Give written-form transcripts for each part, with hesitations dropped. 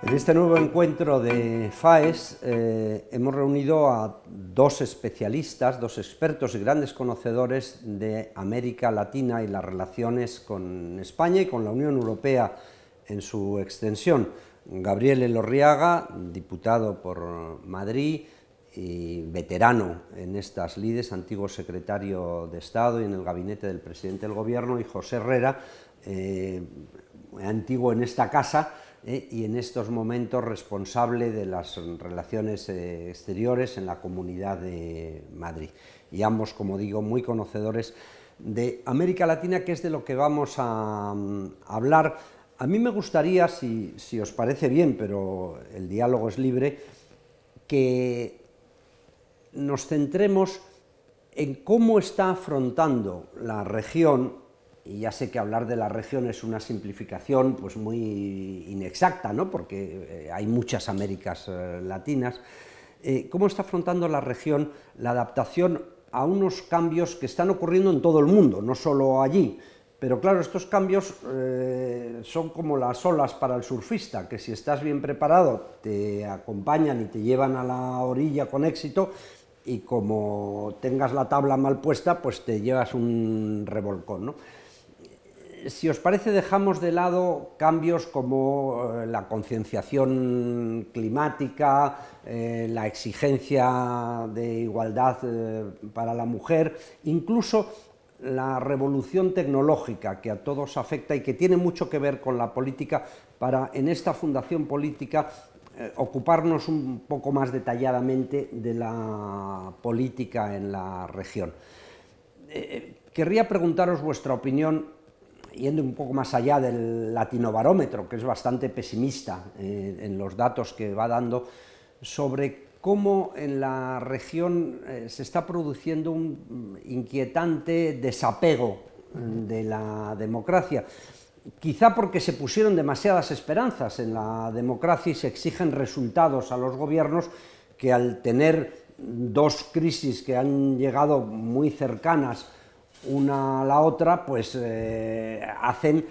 En este nuevo encuentro de FAES hemos reunido a dos especialistas, dos expertos y grandes conocedores de América Latina y las relaciones con España y con la Unión Europea en su extensión. Gabriel Elorriaga, diputado por Madrid y veterano en estas lides, antiguo secretario de Estado y en el gabinete del presidente del Gobierno, y José Herrera, antiguo en esta casa, y en estos momentos responsable de las relaciones exteriores en la Comunidad de Madrid. Y ambos, como digo, muy conocedores de América Latina, que es de lo que vamos a hablar. A mí me gustaría, si os parece bien, pero el diálogo es libre, que nos centremos en cómo está afrontando la región. Y ya sé que hablar de la región es una simplificación pues muy inexacta, ¿no? Porque hay muchas Américas latinas. ¿Cómo está afrontando la región la adaptación a unos cambios que están ocurriendo en todo el mundo, no solo allí? Pero claro, estos cambios son como las olas para el surfista, que si estás bien preparado te acompañan y te llevan a la orilla con éxito, y como tengas la tabla mal puesta, pues te llevas un revolcón, ¿no? Si os parece, dejamos de lado cambios como la concienciación climática, la exigencia de igualdad para la mujer, incluso la revolución tecnológica que a todos afecta y que tiene mucho que ver con la política, para en esta fundación política ocuparnos un poco más detalladamente de la política en la región. Querría preguntaros vuestra opinión, yendo un poco más allá del latinobarómetro, que es bastante pesimista en los datos que va dando, sobre cómo en la región se está produciendo un inquietante desapego de la democracia. Quizá porque se pusieron demasiadas esperanzas en la democracia y se exigen resultados a los gobiernos que, al tener dos crisis que han llegado muy cercanas una a la otra, pues hacen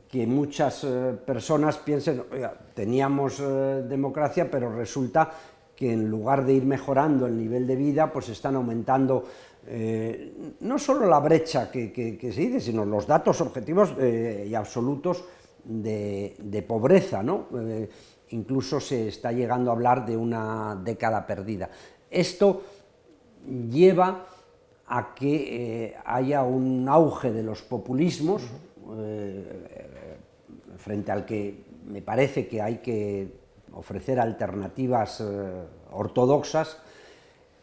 que muchas personas piensen: oiga, teníamos democracia, pero resulta que en lugar de ir mejorando el nivel de vida, pues están aumentando no solo la brecha que se dice, sino los datos objetivos y absolutos de pobreza, ¿no? Incluso se está llegando a hablar de una década perdida. Esto lleva a que haya un auge de los populismos, frente al que me parece que hay que ofrecer alternativas ortodoxas,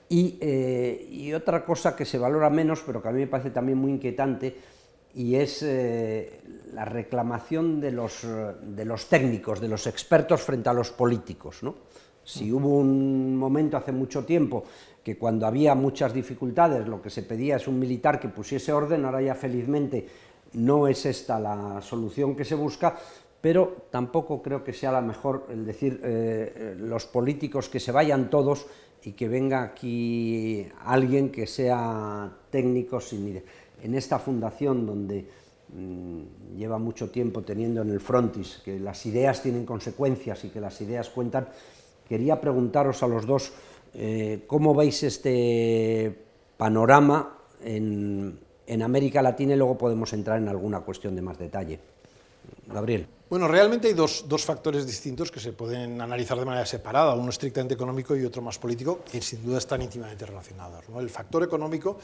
y otra cosa que se valora menos, pero que a mí me parece también muy inquietante, y es la reclamación de los técnicos, de los expertos frente a los políticos, ¿no? Si hubo un momento hace mucho tiempo que, cuando había muchas dificultades, lo que se pedía es un militar que pusiese orden, ahora ya felizmente no es esta la solución que se busca, pero tampoco creo que sea la mejor el decir los políticos que se vayan todos y que venga aquí alguien que sea técnico sin idea. En esta fundación, donde lleva mucho tiempo teniendo en el frontis que las ideas tienen consecuencias y que las ideas cuentan, quería preguntaros a los dos cómo veis este panorama en América Latina, y luego podemos entrar en alguna cuestión de más detalle. Gabriel. Bueno, realmente hay dos factores distintos que se pueden analizar de manera separada, uno estrictamente económico y otro más político, que sin duda están íntimamente relacionados, ¿no? El factor económico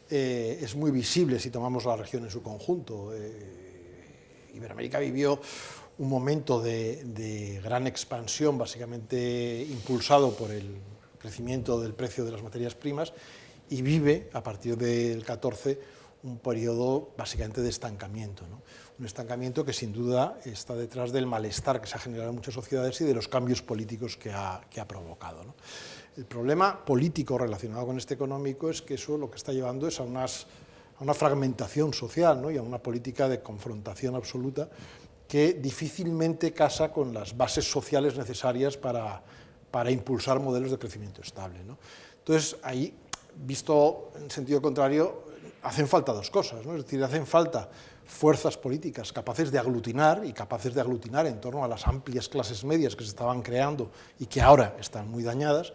es muy visible si tomamos la región en su conjunto. Iberoamérica vivió un momento de gran expansión, básicamente impulsado por el crecimiento del precio de las materias primas, y vive, a partir del 14, un periodo básicamente de estancamiento, ¿no? Un estancamiento que sin duda está detrás del malestar que se ha generado en muchas sociedades y de los cambios políticos que ha provocado, ¿no? El problema político relacionado con este económico es que eso lo que está llevando es a una fragmentación social, ¿no? Y a una política de confrontación absoluta que difícilmente casa con las bases sociales necesarias para impulsar modelos de crecimiento estable, ¿no? Entonces, ahí, visto en sentido contrario, hacen falta dos cosas, ¿no? Es decir, hacen falta fuerzas políticas capaces de aglutinar y capaces de aglutinar en torno a las amplias clases medias que se estaban creando y que ahora están muy dañadas.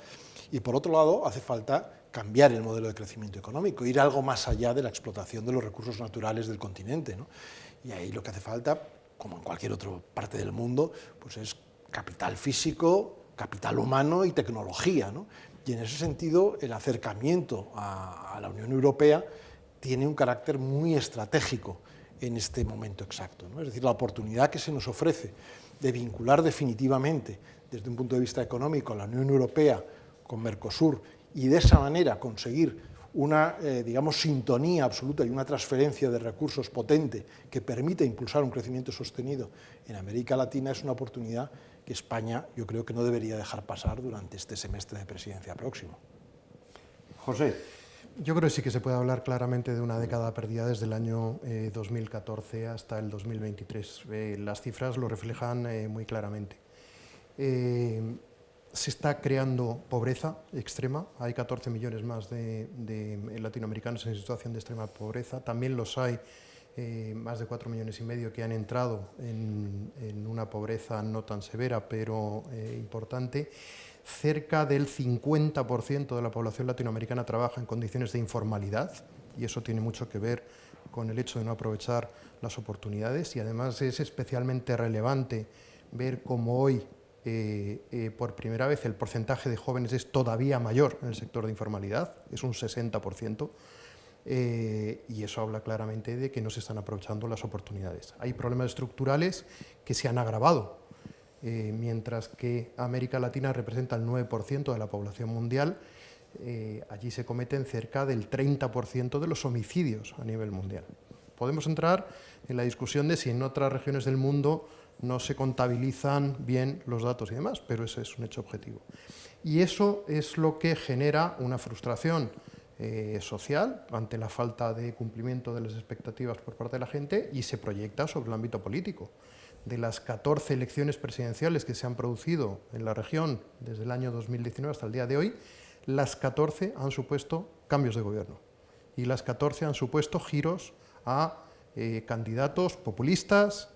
Y por otro lado, hace falta cambiar el modelo de crecimiento económico, ir algo más allá de la explotación de los recursos naturales del continente, ¿no? Y ahí lo que hace falta, como en cualquier otra parte del mundo, pues es capital físico, capital humano y tecnología, ¿no? Y en ese sentido, el acercamiento a la Unión Europea tiene un carácter muy estratégico en este momento exacto, ¿no? Es decir, la oportunidad que se nos ofrece de vincular definitivamente, desde un punto de vista económico, a la Unión Europea con Mercosur y de esa manera conseguir una, digamos, sintonía absoluta y una transferencia de recursos potente que permite impulsar un crecimiento sostenido en América Latina es una oportunidad que España, yo creo que no debería dejar pasar durante este semestre de presidencia próximo. José. Yo creo que sí que se puede hablar claramente de una década perdida desde el año 2014 hasta el 2023. Las cifras lo reflejan muy claramente. Se está creando pobreza extrema, hay 14 millones más de latinoamericanos en situación de extrema pobreza, también los hay más de 4,5 millones que han entrado en una pobreza no tan severa, pero importante. Cerca del 50% de la población latinoamericana trabaja en condiciones de informalidad, y eso tiene mucho que ver con el hecho de no aprovechar las oportunidades, y además es especialmente relevante ver cómo hoy, por primera vez, el porcentaje de jóvenes es todavía mayor en el sector de informalidad, es un 60%, y eso habla claramente de que no se están aprovechando las oportunidades. Hay problemas estructurales que se han agravado. Mientras que América Latina representa el 9% de la población mundial, allí se cometen cerca del 30% de los homicidios a nivel mundial. Podemos entrar en la discusión de si en otras regiones del mundo no se contabilizan bien los datos y demás, pero ese es un hecho objetivo. Y eso es lo que genera una frustración social ante la falta de cumplimiento de las expectativas por parte de la gente y se proyecta sobre el ámbito político. De las 14 elecciones presidenciales que se han producido en la región desde el año 2019 hasta el día de hoy, las 14 han supuesto cambios de gobierno y las 14 han supuesto giros a candidatos populistas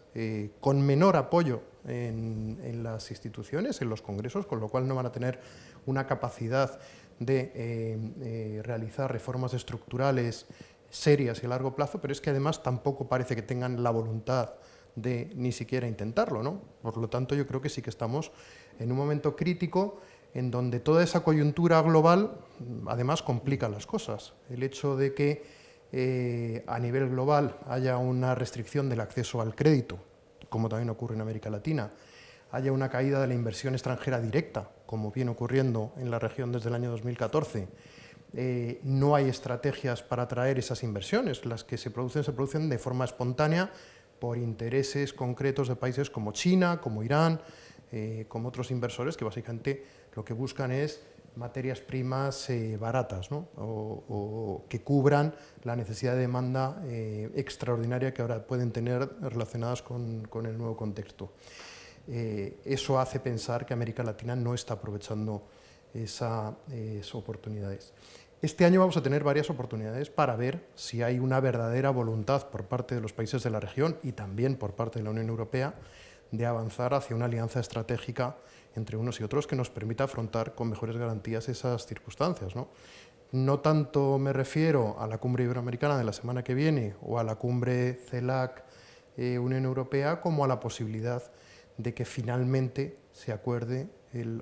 con menor apoyo en las instituciones, en los congresos, con lo cual no van a tener una capacidad de realizar reformas estructurales serias y a largo plazo, pero es que además tampoco parece que tengan la voluntad de ni siquiera intentarlo, ¿no? Por lo tanto, yo creo que sí que estamos en un momento crítico en donde toda esa coyuntura global además complica las cosas. El hecho de que a nivel global haya una restricción del acceso al crédito, como también ocurre en América Latina, haya una caída de la inversión extranjera directa, como viene ocurriendo en la región desde el año 2014, no hay estrategias para atraer esas inversiones, las que se producen de forma espontánea por intereses concretos de países como China, como Irán, como otros inversores que básicamente lo que buscan es materias primas baratas, ¿no? o que cubran la necesidad de demanda extraordinaria que ahora pueden tener relacionadas con el nuevo contexto. Eso hace pensar que América Latina no está aprovechando esas oportunidades. Este año vamos a tener varias oportunidades para ver si hay una verdadera voluntad por parte de los países de la región y también por parte de la Unión Europea de avanzar hacia una alianza estratégica entre unos y otros que nos permita afrontar con mejores garantías esas circunstancias, ¿no? No tanto me refiero a la cumbre iberoamericana de la semana que viene o a la cumbre CELAC Unión Europea como a la posibilidad de que finalmente se acuerde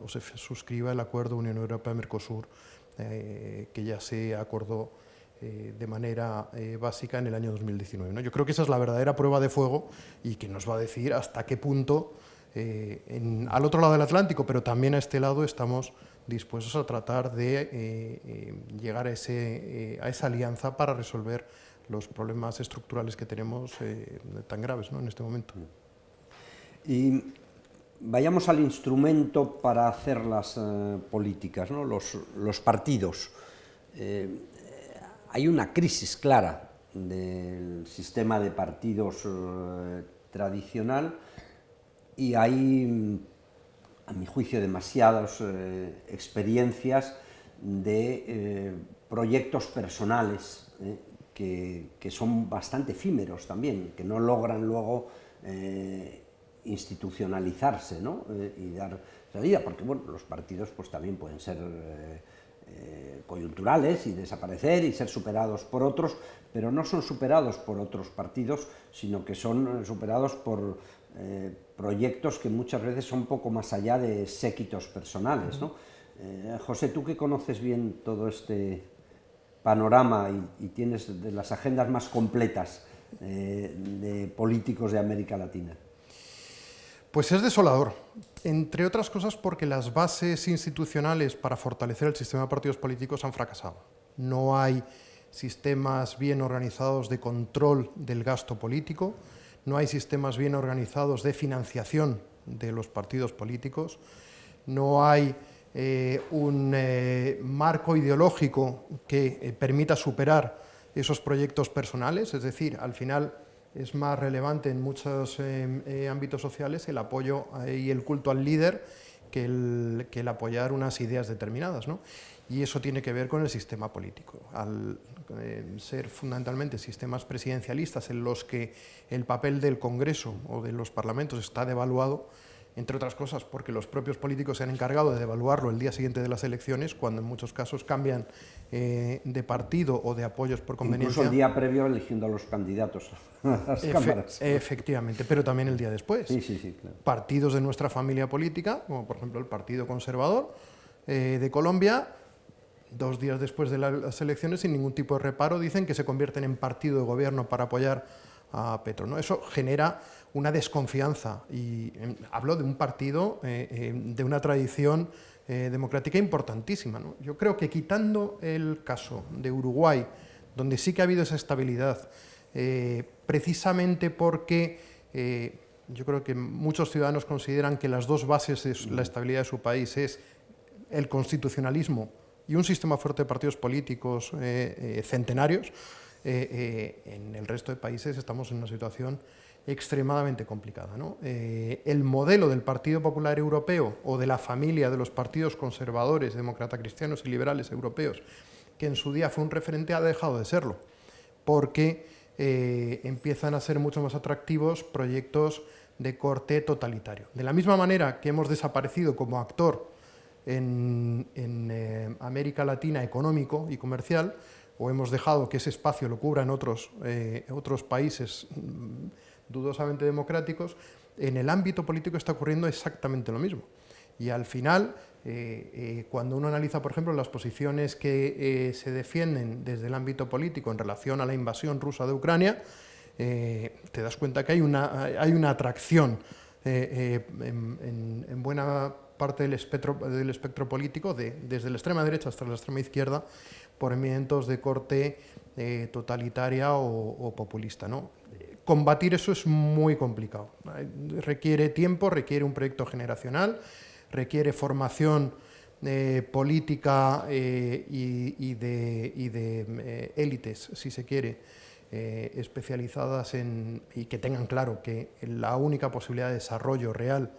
o se suscriba el acuerdo Unión Europea-Mercosur que ya se acordó de manera básica en el año 2019, ¿no? Yo creo que esa es la verdadera prueba de fuego y que nos va a decir hasta qué punto al otro lado del Atlántico, pero también a este lado, estamos dispuestos a tratar de llegar a esa alianza para resolver los problemas estructurales que tenemos tan graves, ¿no?, en este momento. Y vayamos al instrumento para hacer las políticas, ¿no?, los partidos. Hay una crisis clara del sistema de partidos tradicional y hay, a mi juicio, demasiadas experiencias de proyectos personales que son bastante efímeros también, que no logran luego institucionalizarse, ¿no? Y dar salida, porque bueno, los partidos pues también pueden ser coyunturales y desaparecer y ser superados por otros, pero no son superados por otros partidos, sino que son superados por proyectos que muchas veces son un poco más allá de séquitos personales, ¿no? José, tú que conoces bien todo este panorama y tienes de las agendas más completas de políticos de América Latina. Pues es desolador, entre otras cosas porque las bases institucionales para fortalecer el sistema de partidos políticos han fracasado. No hay sistemas bien organizados de control del gasto político, no hay sistemas bien organizados de financiación de los partidos políticos, no hay un marco ideológico que permita superar esos proyectos personales, es decir, al final es más relevante en muchos ámbitos sociales el apoyo y el culto al líder que el apoyar unas ideas determinadas, ¿no? Y eso tiene que ver con el sistema político. Al ser fundamentalmente sistemas presidencialistas en los que el papel del Congreso o de los parlamentos está devaluado, entre otras cosas porque los propios políticos se han encargado de devaluarlo el día siguiente de las elecciones, cuando en muchos casos cambian de partido o de apoyos por conveniencia. Incluso el día previo eligiendo a los candidatos a las cámaras. Efectivamente, pero también el día después. Sí, claro. Partidos de nuestra familia política, como por ejemplo el Partido Conservador de Colombia, 2 días después de las elecciones, sin ningún tipo de reparo, dicen que se convierten en partido de gobierno para apoyar a Petro, ¿no? Eso genera una desconfianza y hablo de un partido de una tradición democrática importantísima, ¿no? Yo creo que quitando el caso de Uruguay, donde sí que ha habido esa estabilidad, precisamente porque yo creo que muchos ciudadanos consideran que las dos bases de la estabilidad de su país es el constitucionalismo y un sistema fuerte de partidos políticos centenarios, en el resto de países estamos en una situación extremadamente complicada, ¿no? El modelo del Partido Popular Europeo o de la familia de los partidos conservadores, demócratas cristianos y liberales europeos, que en su día fue un referente, ha dejado de serlo, porque empiezan a ser mucho más atractivos proyectos de corte totalitario. De la misma manera que hemos desaparecido como actor en América Latina económico y comercial, o hemos dejado que ese espacio lo cubran otros países dudosamente democráticos, en el ámbito político está ocurriendo exactamente lo mismo. Y al final, cuando uno analiza, por ejemplo, las posiciones que se defienden desde el ámbito político en relación a la invasión rusa de Ucrania, te das cuenta que hay una atracción en buena parte del espectro político, desde la extrema derecha hasta la extrema izquierda, por movimientos de corte totalitaria o populista, ¿no? Combatir eso es muy complicado. Requiere tiempo, requiere un proyecto generacional, requiere formación política y de élites, si se quiere, especializadas y que tengan claro que la única posibilidad de desarrollo real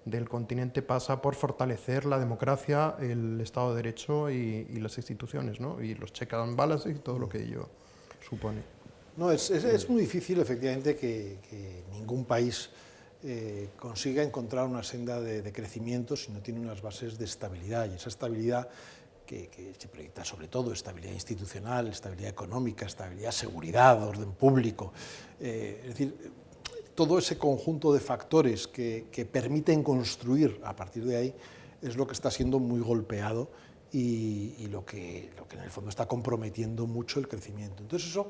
del continente pasa por fortalecer la democracia, el Estado de Derecho y las instituciones, ¿no? Y los check and balances y todo lo que ello supone. No, es muy difícil, efectivamente, que ningún país consiga encontrar una senda de crecimiento si no tiene unas bases de estabilidad, y esa estabilidad que se proyecta sobre todo estabilidad institucional, estabilidad económica, estabilidad, seguridad, orden público, es decir, todo ese conjunto de factores que permiten construir a partir de ahí es lo que está siendo muy golpeado y lo que en el fondo está comprometiendo mucho el crecimiento. Entonces eso,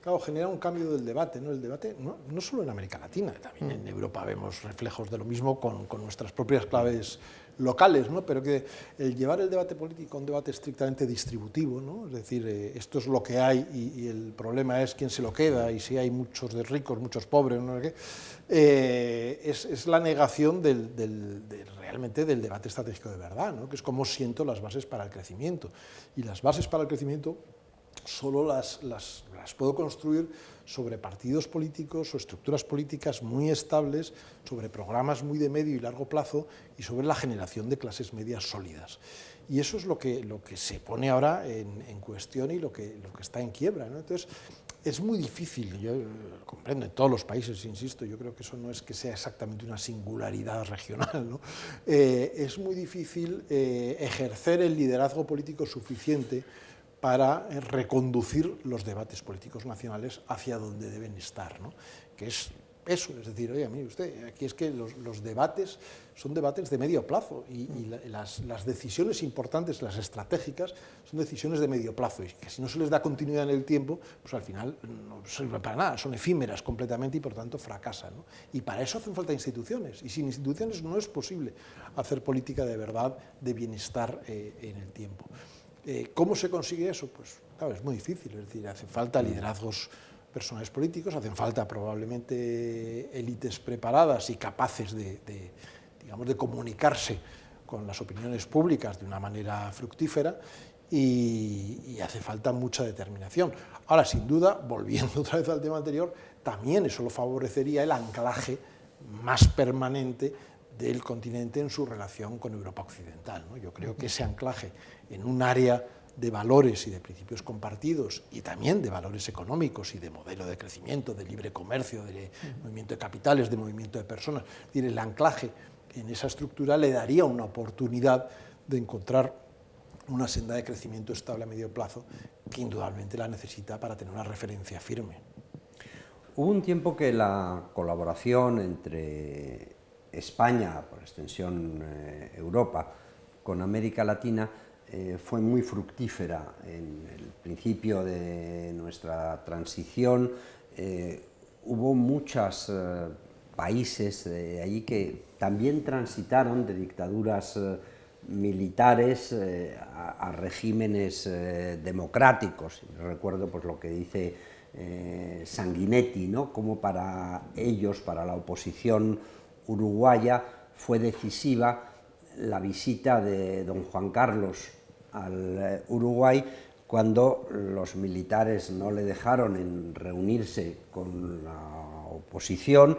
claro, genera un cambio del debate, ¿no? El debate no solo en América Latina, también en Europa vemos reflejos de lo mismo con nuestras propias claves locales, ¿no? Pero que el llevar el debate político a un debate estrictamente distributivo, ¿no? Es decir, esto es lo que hay y el problema es quién se lo queda y si hay muchos de ricos, muchos pobres, no sé qué, es la negación realmente del debate estratégico de verdad, ¿no? Que es cómo siento las bases para el crecimiento. Y las bases para el crecimiento solo las puedo construir sobre partidos políticos o estructuras políticas muy estables, sobre programas muy de medio y largo plazo y sobre la generación de clases medias sólidas. Y eso es lo que se pone ahora en cuestión y lo que está en quiebra, ¿no? Entonces, Es muy difícil, yo comprendo, en todos los países, insisto, yo creo que eso no es que sea exactamente una singularidad regional, ¿no? Es muy difícil ejercer el liderazgo político suficiente para reconducir los debates políticos nacionales hacia donde deben estar, ¿no? Que es eso, es decir, oye, mire usted, aquí es que los debates son debates de medio plazo y las decisiones importantes, las estratégicas, son decisiones de medio plazo y que si no se les da continuidad en el tiempo, pues al final no sirven para nada, son efímeras completamente y por tanto fracasan, ¿no? Y para eso hacen falta instituciones y sin instituciones no es posible hacer política de verdad de bienestar en el tiempo. ¿Cómo se consigue eso? Pues claro, es muy difícil, es decir, hace falta liderazgos personajes políticos, hacen falta probablemente élites preparadas y capaces digamos, de comunicarse con las opiniones públicas de una manera fructífera y hace falta mucha determinación. Ahora, sin duda, volviendo otra vez al tema anterior, también eso lo favorecería el anclaje más permanente del continente en su relación con Europa occidental, ¿no? Yo creo que ese anclaje en un área de valores y de principios compartidos y también de valores económicos y de modelo de crecimiento, de libre comercio, de movimiento de capitales, de movimiento de personas. Es decir, el anclaje en esa estructura le daría una oportunidad de encontrar una senda de crecimiento estable a medio plazo que indudablemente la necesita para tener una referencia firme. Hubo un tiempo que la colaboración entre España, por extensión Europa, con América Latina, fue muy fructífera. En el principio de nuestra transición hubo muchos países allí que también transitaron de dictaduras militares a regímenes democráticos. Recuerdo pues, lo que dice Sanguinetti, ¿no? Como para ellos, para la oposición uruguaya, fue decisiva la visita de don Juan Carlos al Uruguay cuando los militares no le dejaron en reunirse con la oposición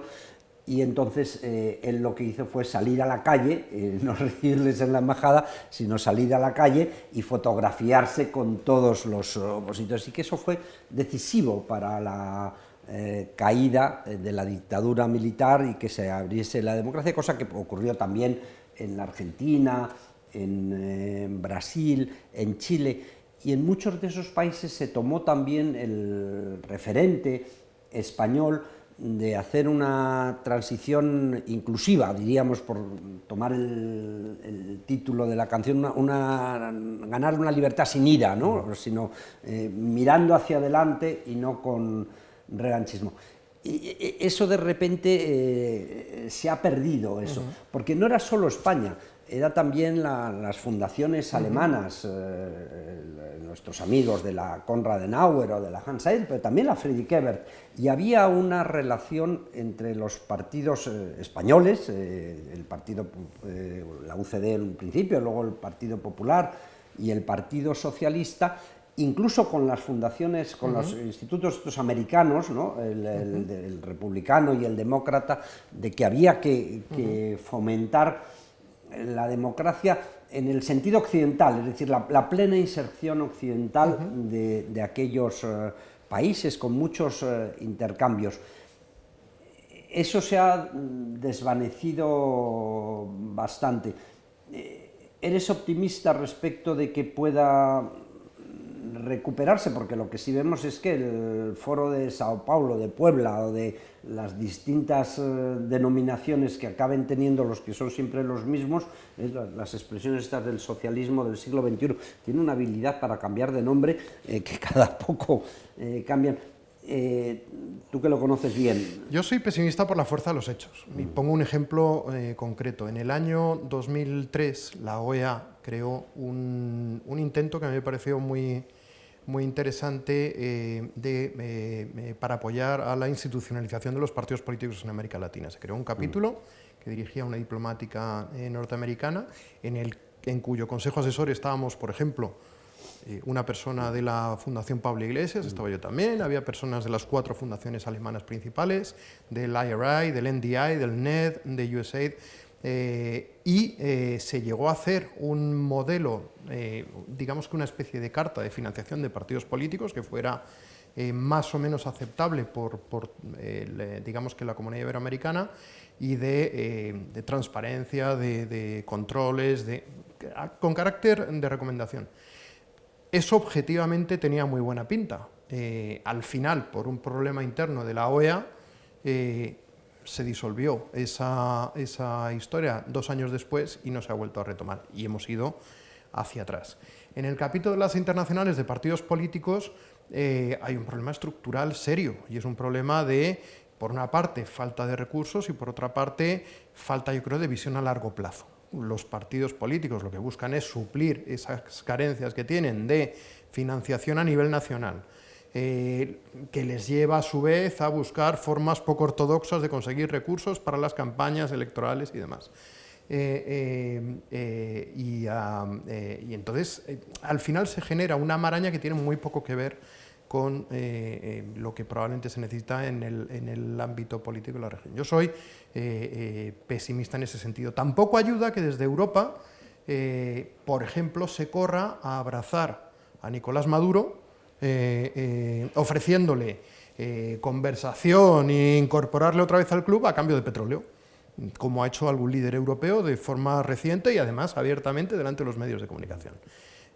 y entonces él lo que hizo fue salir a la calle, no recibirles en la embajada, sino salir a la calle y fotografiarse con todos los opositores, y que eso fue decisivo para la caída de la dictadura militar y que se abriese la democracia, cosa que ocurrió también en la Argentina, en Brasil, en Chile, y en muchos de esos países se tomó también el referente español de hacer una transición inclusiva, diríamos, por tomar el título de la canción, ganar una libertad sin ira, ¿no? Sino mirando hacia adelante y no con revanchismo. Y eso de repente se ha perdido, eso, porque no era solo España, era también las fundaciones alemanas, nuestros amigos de la Konrad Adenauer o de la Hans Eyck, pero también la Friedrich Ebert, y había una relación entre los partidos españoles, el partido, la UCD en un principio, luego el Partido Popular y el Partido Socialista, incluso con las fundaciones, con los institutos estos americanos, ¿no? el republicano y el demócrata, de que había que fomentar la democracia en el sentido occidental, es decir, la plena inserción occidental de aquellos países con muchos intercambios. Eso se ha desvanecido bastante. ¿Eres optimista respecto de que pueda recuperarse? Porque lo que sí vemos es que el foro de Sao Paulo, de Puebla o de las distintas denominaciones que acaben teniendo los que son siempre los mismos, las expresiones estas del socialismo del siglo XXI, tiene una habilidad para cambiar de nombre que cada poco cambian. Tú que lo conoces bien. Yo soy pesimista por la fuerza de los hechos. Y pongo un ejemplo concreto. En el año 2003 la OEA creó un intento que a mí me pareció muy interesante para apoyar a la institucionalización de los partidos políticos en América Latina. Se creó un capítulo que dirigía una diplomática norteamericana en cuyo consejo asesor estábamos, por ejemplo, una persona de la Fundación Pablo Iglesias, estaba yo también, había personas de las 4 fundaciones alemanas principales, del IRI, del NDI, del NED, de USAID, y se llegó a hacer un modelo, digamos que una especie de carta de financiación de partidos políticos que fuera más o menos aceptable digamos que la Comunidad Iberoamericana, y de transparencia, de controles, con carácter de recomendación. Eso objetivamente tenía muy buena pinta. Al final, por un problema interno de la OEA, se disolvió esa historia 2 años después y no se ha vuelto a retomar, y hemos ido hacia atrás. En el capítulo de las internacionales de partidos políticos hay un problema estructural serio, y es un problema de, por una parte, falta de recursos, y por otra parte, falta, yo creo, de visión a largo plazo. Los partidos políticos lo que buscan es suplir esas carencias que tienen de financiación a nivel nacional, que les lleva a su vez a buscar formas poco ortodoxas de conseguir recursos para las campañas electorales y demás. Y entonces al final se genera una maraña que tiene muy poco que ver con lo que probablemente se necesita en el ámbito político de la región. Yo soy pesimista en ese sentido. Tampoco ayuda que desde Europa, por ejemplo, se corra a abrazar a Nicolás Maduro, ofreciéndole conversación e incorporarle otra vez al club a cambio de petróleo, como ha hecho algún líder europeo de forma reciente y además abiertamente delante de los medios de comunicación.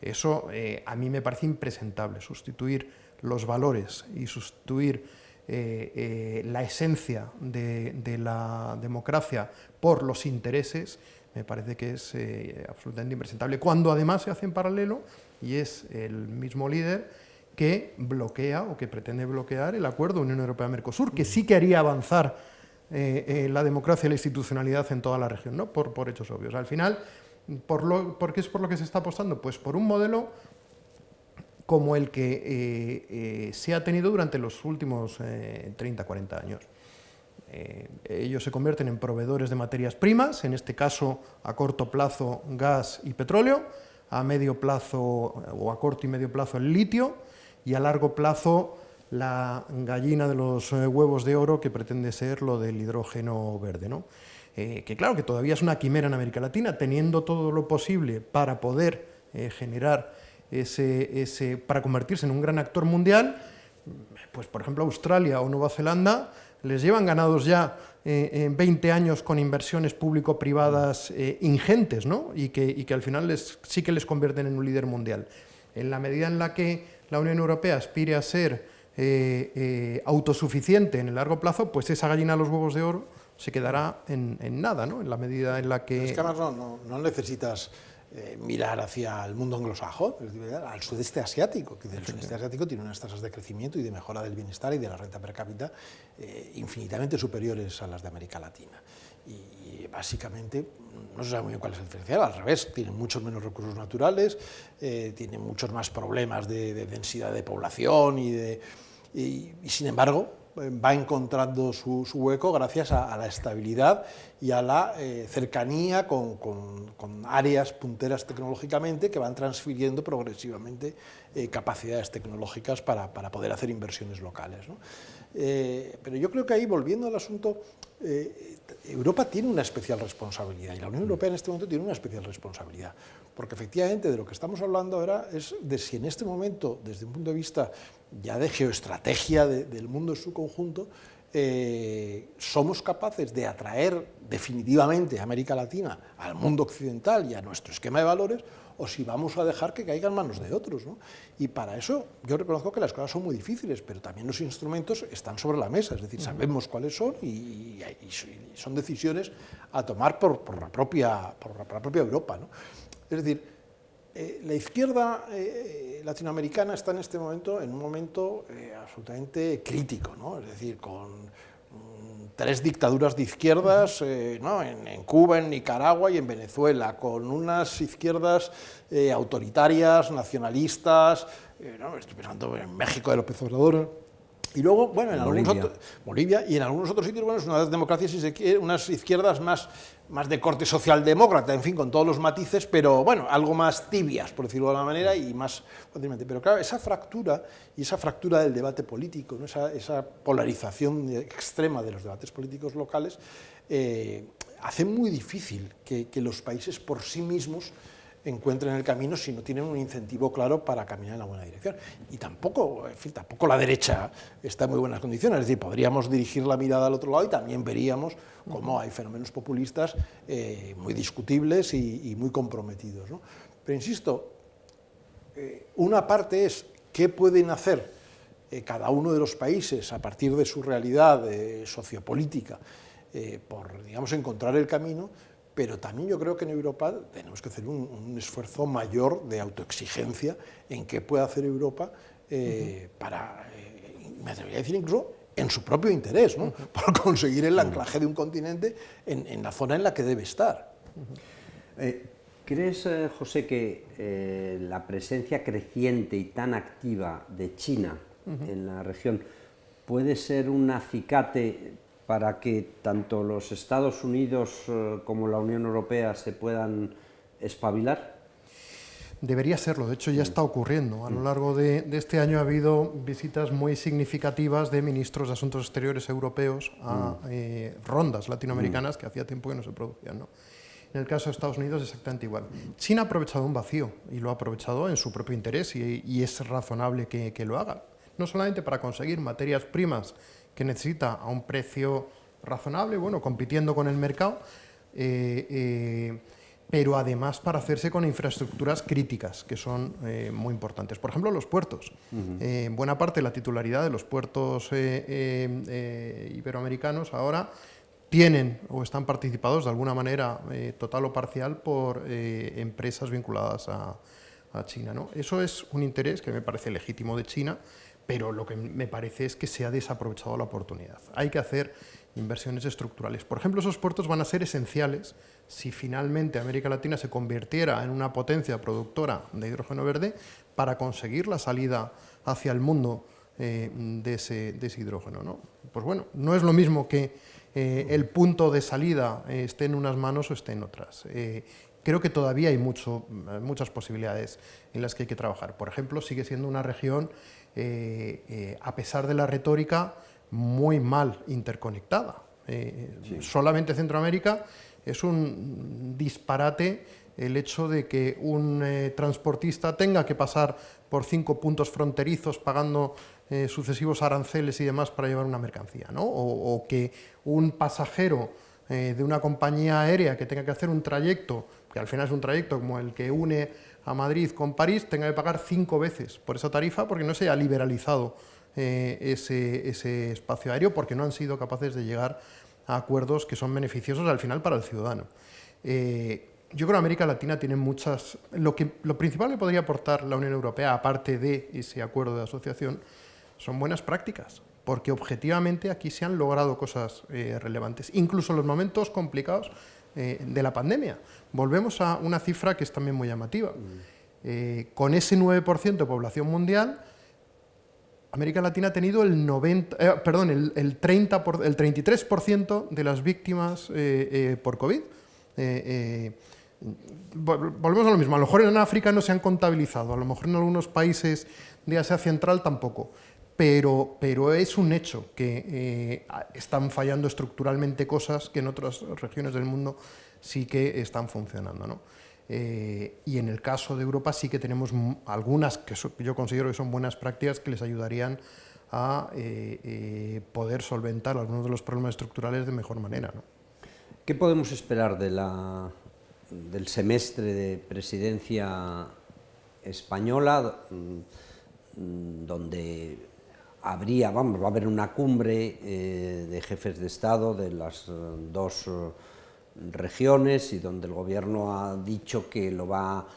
Eso a mí me parece impresentable. Sustituir los valores y sustituir la esencia de la democracia por los intereses me parece que es absolutamente impresentable, cuando además se hace en paralelo y es el mismo líder que bloquea o que pretende bloquear el acuerdo Unión Europea-Mercosur, que sí que haría avanzar la democracia y la institucionalidad en toda la región, ¿no? por hechos obvios. Al final, ¿por qué es por lo que se está apostando? Pues por un modelo como el que se ha tenido durante los últimos 30, 40 años. Ellos se convierten en proveedores de materias primas, en este caso a corto plazo gas y petróleo, a medio plazo o a corto y medio plazo el litio, y a largo plazo la gallina de los huevos de oro, que pretende ser lo del hidrógeno verde, ¿no? Que claro, que todavía es una quimera en América Latina, teniendo todo lo posible para poder generar para convertirse en un gran actor mundial. Pues por ejemplo Australia o Nueva Zelanda les llevan ganados ya 20 años con inversiones público-privadas ingentes, ¿no? y que al final sí que les convierten en un líder mundial. En la medida en la que la Unión Europea aspire a ser autosuficiente en el largo plazo, pues esa gallina de los huevos de oro se quedará en nada, ¿no? En la medida en la que... Es que además no necesitas mirar hacia el mundo anglosajón, al sudeste asiático, que el sudeste asiático tiene unas tasas de crecimiento y de mejora del bienestar y de la renta per cápita infinitamente superiores a las de América Latina. Y básicamente no se sabe muy bien cuál es el diferencial, al revés, tienen muchos menos recursos naturales, tienen muchos más problemas de densidad de población y sin embargo va encontrando su hueco gracias a la estabilidad y a la cercanía con áreas punteras tecnológicamente que van transfiriendo progresivamente capacidades tecnológicas para poder hacer inversiones locales, ¿no? Pero yo creo que ahí, volviendo al asunto, Europa tiene una especial responsabilidad y la Unión Europea en este momento tiene una especial responsabilidad, porque efectivamente de lo que estamos hablando ahora es de si en este momento, desde un punto de vista ya de geoestrategia del mundo en su conjunto, somos capaces de atraer definitivamente a América Latina al mundo occidental y a nuestro esquema de valores, o si vamos a dejar que caiga en manos de otros, ¿no? Y para eso yo reconozco que las cosas son muy difíciles, pero también los instrumentos están sobre la mesa, es decir, sabemos cuáles son y son decisiones a tomar por la propia Europa, ¿no? Es decir, la izquierda latinoamericana está en este momento en un momento absolutamente crítico, ¿no? Es decir, con 3 dictaduras de izquierdas, ¿no? en Cuba, en Nicaragua y en Venezuela, con unas izquierdas autoritarias, nacionalistas, ¿no? Estoy pensando en México de López Obrador, y luego, bueno, en Bolivia, y en algunos otros sitios, bueno, es una democracia, si se quiere, unas izquierdas más de corte socialdemócrata, en fin, con todos los matices, pero bueno, algo más tibias, por decirlo de alguna manera, y más fácilmente. Pero claro, esa fractura del debate político, ¿no? esa polarización extrema de los debates políticos locales, hace muy difícil que los países por sí mismos encuentren el camino si no tienen un incentivo claro para caminar en la buena dirección. Y tampoco, en fin, tampoco la derecha está en muy buenas condiciones, es decir, podríamos dirigir la mirada al otro lado y también veríamos cómo hay fenómenos populistas muy discutibles y muy comprometidos, ¿no? Pero insisto, una parte es qué pueden hacer cada uno de los países a partir de su realidad sociopolítica por, digamos, encontrar el camino, pero también yo creo que en Europa tenemos que hacer un esfuerzo mayor de autoexigencia en qué puede hacer Europa para, me atrevería a decir incluso, en su propio interés, ¿no? Por conseguir el anclaje de un continente en la zona en la que debe estar. ¿Crees, José, que la presencia creciente y tan activa de China en la región puede ser un acicate para que tanto los Estados Unidos como la Unión Europea se puedan espabilar? Debería serlo, de hecho ya está ocurriendo. A lo largo de este año ha habido visitas muy significativas de ministros de Asuntos Exteriores europeos a rondas latinoamericanas que hacía tiempo que no se producían, ¿no? En el caso de Estados Unidos exactamente igual. China ha aprovechado un vacío y lo ha aprovechado en su propio interés y es razonable que lo haga. No solamente para conseguir materias primas que necesita a un precio razonable, bueno, compitiendo con el mercado, pero además para hacerse con infraestructuras críticas, que son muy importantes. Por ejemplo, los puertos. Buena parte de la titularidad de los puertos iberoamericanos ahora tienen o están participados de alguna manera, total o parcial, por empresas vinculadas a China, ¿no? Eso es un interés que me parece legítimo de China, pero lo que me parece es que se ha desaprovechado la oportunidad. Hay que hacer inversiones estructurales. Por ejemplo, esos puertos van a ser esenciales si finalmente América Latina se convirtiera en una potencia productora de hidrógeno verde para conseguir la salida hacia el mundo de ese hidrógeno, ¿no? Pues bueno, no es lo mismo que el punto de salida esté en unas manos o esté en otras. Creo que todavía hay muchas posibilidades en las que hay que trabajar. Por ejemplo, sigue siendo una región, a pesar de la retórica, muy mal interconectada. Sí. Solamente Centroamérica es un disparate el hecho de que un transportista tenga que pasar por 5 puntos fronterizos pagando sucesivos aranceles y demás para llevar una mercancía, ¿no? O que un pasajero de una compañía aérea que tenga que hacer un trayecto, que al final es un trayecto como el que une a Madrid con París, tenga que pagar 5 veces por esa tarifa porque no se ha liberalizado ese espacio aéreo, porque no han sido capaces de llegar a acuerdos que son beneficiosos al final para el ciudadano. Yo creo que América Latina tiene muchas... Lo principal que podría aportar la Unión Europea, aparte de ese acuerdo de asociación, son buenas prácticas, porque objetivamente aquí se han logrado cosas relevantes, incluso en los momentos complicados de la pandemia. Volvemos a una cifra que es también muy llamativa. Con ese 9% de población mundial, América Latina ha tenido el 33% de las víctimas por COVID. Volvemos a lo mismo, a lo mejor en África no se han contabilizado, a lo mejor en algunos países de Asia Central tampoco, pero es un hecho que están fallando estructuralmente cosas que en otras regiones del mundo sí que están funcionando, ¿no? Y en el caso de Europa sí que tenemos algunas que yo considero que son buenas prácticas que les ayudarían a poder solventar algunos de los problemas estructurales de mejor manera, ¿no? ¿Qué podemos esperar del semestre de presidencia española, donde va a haber una cumbre de jefes de Estado de las dos regiones y donde el gobierno ha dicho que lo va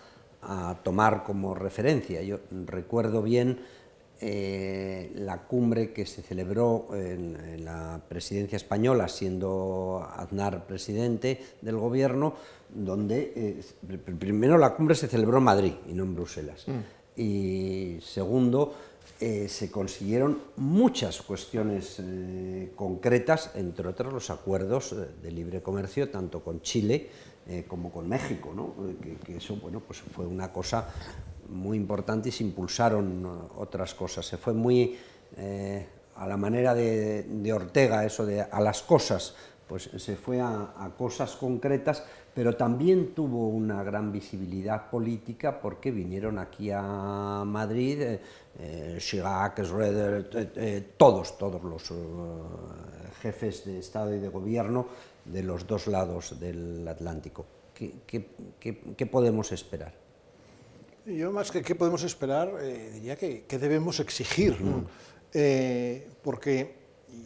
a tomar como referencia? Yo recuerdo bien la cumbre que se celebró en la presidencia española, siendo Aznar presidente del gobierno, donde primero la cumbre se celebró en Madrid y no en Bruselas. Y segundo, se consiguieron muchas cuestiones concretas, entre otros los acuerdos de libre comercio, tanto con Chile como con México, ¿no? Que eso, bueno, pues fue una cosa muy importante y se impulsaron otras cosas. Se fue muy a la manera de Ortega, eso de a las cosas, pues se fue a cosas concretas, pero también tuvo una gran visibilidad política porque vinieron aquí a Madrid Chirac, Schröder, todos los jefes de Estado y de Gobierno de los dos lados del Atlántico. ¿Qué podemos esperar? Yo más que qué podemos esperar, diría que debemos exigir, ¿no? Porque,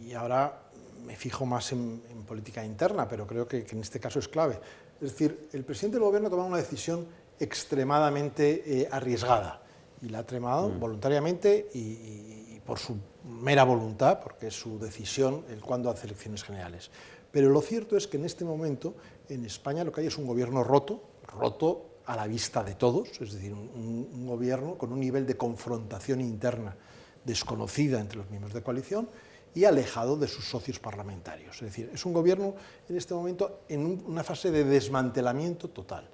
y ahora me fijo más en política interna, pero creo que en este caso es clave. Es decir, el presidente del Gobierno ha tomado una decisión extremadamente arriesgada, y la ha tomado voluntariamente y por su mera voluntad, porque es su decisión el cuándo hace elecciones generales. Pero lo cierto es que en este momento en España lo que hay es un gobierno roto a la vista de todos, es decir, un gobierno con un nivel de confrontación interna desconocida entre los miembros de coalición y alejado de sus socios parlamentarios. Es decir, es un gobierno en este momento en una fase de desmantelamiento total.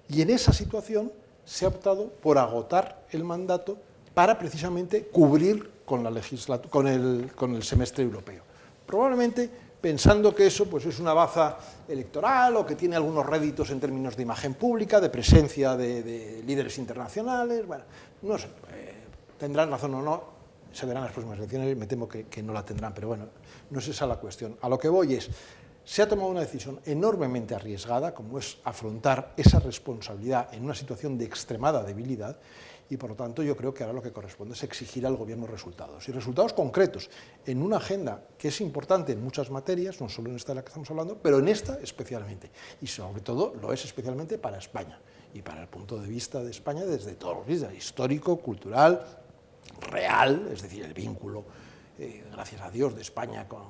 Y en esa situación se ha optado por agotar el mandato para precisamente cubrir con el semestre europeo. Probablemente pensando que eso pues, es una baza electoral o que tiene algunos réditos en términos de imagen pública, de presencia de líderes internacionales. Bueno, no sé, tendrán razón o no, se verán las próximas elecciones, me temo que no la tendrán, pero bueno, no es esa la cuestión. A lo que voy es, se ha tomado una decisión enormemente arriesgada, como es afrontar esa responsabilidad en una situación de extremada debilidad, y por lo tanto yo creo que ahora lo que corresponde es exigir al gobierno resultados, y resultados concretos, en una agenda que es importante en muchas materias, no solo en esta de la que estamos hablando, pero en esta especialmente, y sobre todo lo es especialmente para España, y para el punto de vista de España desde todos los vistas, histórico, cultural, real, es decir, el vínculo, gracias a Dios, de España con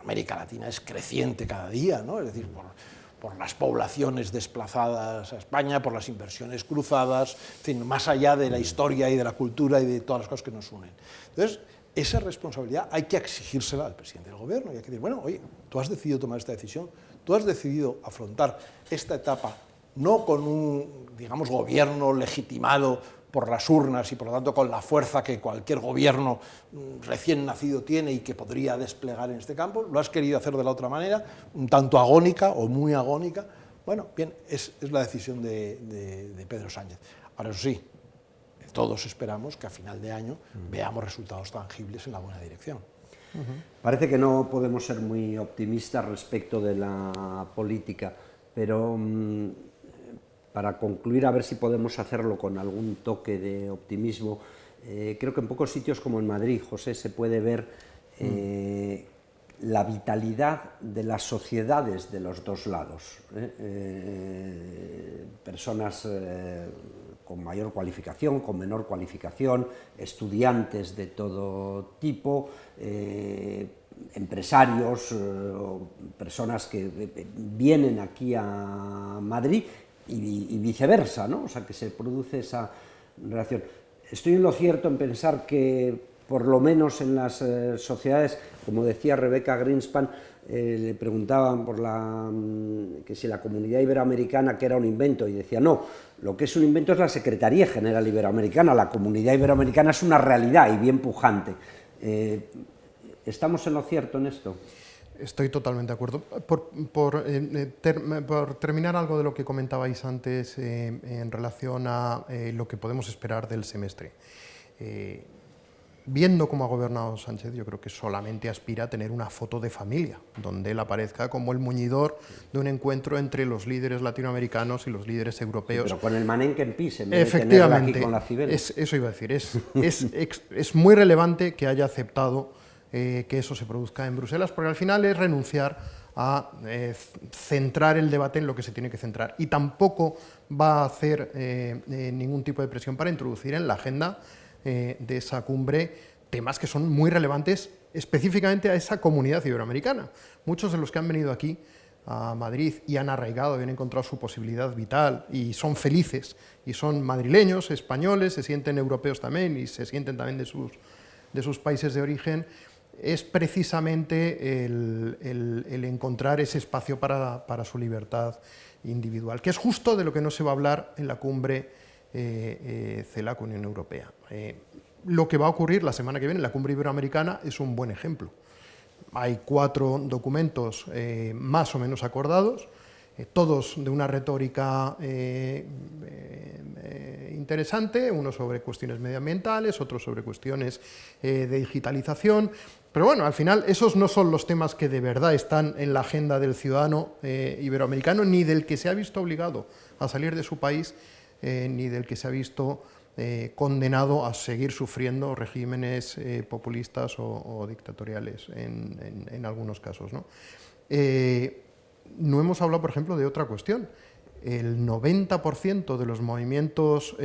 América Latina es creciente cada día, ¿no? Es decir, por las poblaciones desplazadas a España, por las inversiones cruzadas, en fin, más allá de la historia y de la cultura y de todas las cosas que nos unen. Entonces, esa responsabilidad hay que exigírsela al presidente del gobierno y hay que decir, bueno, oye, tú has decidido tomar esta decisión, tú has decidido afrontar esta etapa no con un, digamos, gobierno legitimado por las urnas y por lo tanto con la fuerza que cualquier gobierno recién nacido tiene y que podría desplegar en este campo, lo has querido hacer de la otra manera, un tanto agónica o muy agónica. Bueno, bien, es la decisión de Pedro Sánchez. Ahora, eso sí, todos esperamos que a final de año veamos resultados tangibles en la buena dirección. Parece que no podemos ser muy optimistas respecto de la política, pero para concluir, a ver si podemos hacerlo con algún toque de optimismo, creo que en pocos sitios como en Madrid, José, se puede ver la vitalidad de las sociedades de los dos lados. Personas con mayor cualificación, con menor cualificación, estudiantes de todo tipo, empresarios, personas que vienen aquí a Madrid y viceversa, ¿no? O sea, que se produce esa relación. Estoy en lo cierto en pensar que, por lo menos en las sociedades, como decía Rebecca Greenspan, le preguntaban por que si la Comunidad Iberoamericana que era un invento, y decía, no, lo que es un invento es la Secretaría General Iberoamericana, la Comunidad Iberoamericana es una realidad y bien pujante. ¿Estamos en lo cierto en esto? Estoy totalmente de acuerdo. Por terminar algo de lo que comentabais antes en relación a lo que podemos esperar del semestre. Viendo cómo ha gobernado Sánchez, yo creo que solamente aspira a tener una foto de familia, donde él aparezca como el muñidor de un encuentro entre los líderes latinoamericanos y los líderes europeos. Sí, pero con el Manenque en pis, en vez de tenerla aquí con la Cibeles. Eso iba a decir. Es muy relevante que haya aceptado que eso se produzca en Bruselas, porque al final es renunciar a centrar el debate en lo que se tiene que centrar. Y tampoco va a hacer ningún tipo de presión para introducir en la agenda de esa cumbre temas que son muy relevantes específicamente a esa comunidad iberoamericana. Muchos de los que han venido aquí a Madrid y han arraigado y han encontrado su posibilidad vital y son felices y son madrileños, españoles, se sienten europeos también y se sienten también de sus países de origen, es precisamente el encontrar ese espacio para su libertad individual, que es justo de lo que no se va a hablar en la cumbre CELAC-Unión Europea. Lo que va a ocurrir la semana que viene en la cumbre iberoamericana es un buen ejemplo. hay 4 documentos más o menos acordados, todos de una retórica interesante, uno sobre cuestiones medioambientales, otro sobre cuestiones de digitalización, pero bueno, al final esos no son los temas que de verdad están en la agenda del ciudadano iberoamericano, ni del que se ha visto obligado a salir de su país, ni del que se ha visto condenado a seguir sufriendo regímenes populistas o dictatoriales en algunos casos, ¿no? No hemos hablado, por ejemplo, de otra cuestión. El 90% de los movimientos,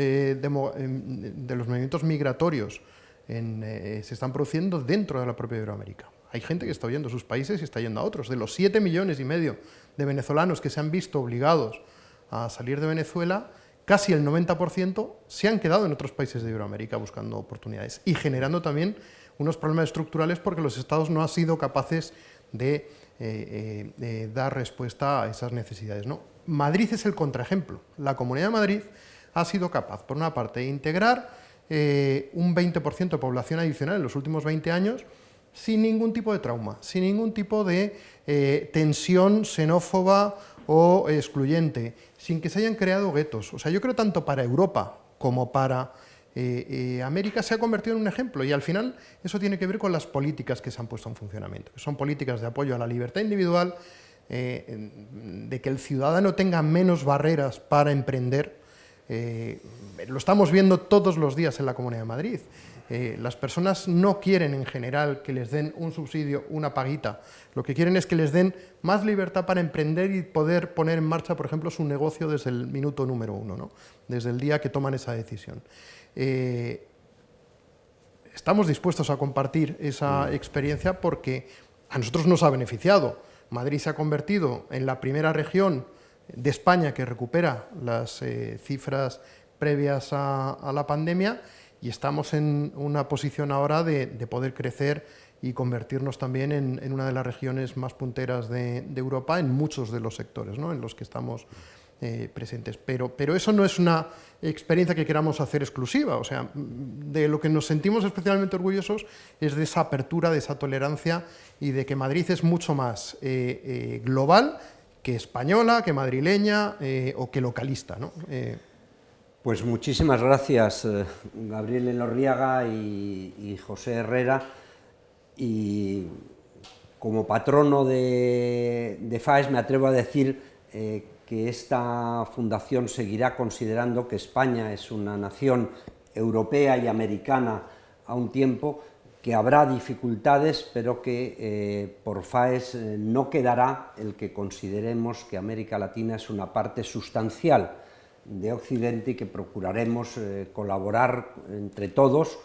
migratorios se están produciendo dentro de la propia Iberoamérica. Hay gente que está huyendo de sus países y está yendo a otros. De los 7,5 millones de venezolanos que se han visto obligados a salir de Venezuela, casi el 90% se han quedado en otros países de Iberoamérica buscando oportunidades y generando también unos problemas estructurales porque los estados no han sido capaces de dar respuesta a esas necesidades, ¿no? Madrid es el contraejemplo. La Comunidad de Madrid ha sido capaz, por una parte, de integrar un 20% de población adicional en los últimos 20 años sin ningún tipo de trauma, sin ningún tipo de tensión xenófoba o excluyente, sin que se hayan creado guetos. O sea, yo creo tanto para Europa como para América se ha convertido en un ejemplo y al final eso tiene que ver con las políticas que se han puesto en funcionamiento, que son políticas de apoyo a la libertad individual, de que el ciudadano tenga menos barreras para emprender. Lo estamos viendo todos los días en la Comunidad de Madrid. Las personas no quieren en general que les den un subsidio, una paguita. Lo que quieren es que les den más libertad para emprender y poder poner en marcha, por ejemplo, su negocio desde el minuto número 1, ¿no? Desde el día que toman esa decisión. Estamos dispuestos a compartir esa experiencia porque a nosotros nos ha beneficiado. Madrid se ha convertido en la primera región de España que recupera las cifras previas a la pandemia y estamos en una posición ahora de poder crecer y convertirnos también en una de las regiones más punteras de Europa en muchos de los sectores, ¿no?, en los que estamos presentes. Pero eso no es una experiencia que queramos hacer exclusiva. O sea, de lo que nos sentimos especialmente orgullosos es de esa apertura, de esa tolerancia y de que Madrid es mucho más global que española, que madrileña o que localista, ¿no? Pues muchísimas gracias, Gabriel Elorriaga y José Herrera. Y como patrono de FAES me atrevo a decir que esta fundación seguirá considerando que España es una nación europea y americana a un tiempo, que habrá dificultades, pero que por FAES no quedará el que consideremos que América Latina es una parte sustancial de Occidente y que procuraremos colaborar entre todos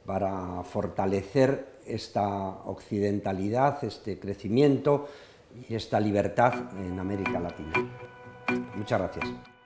para fortalecer esta occidentalidad, este crecimiento y esta libertad en América Latina. Muchas gracias.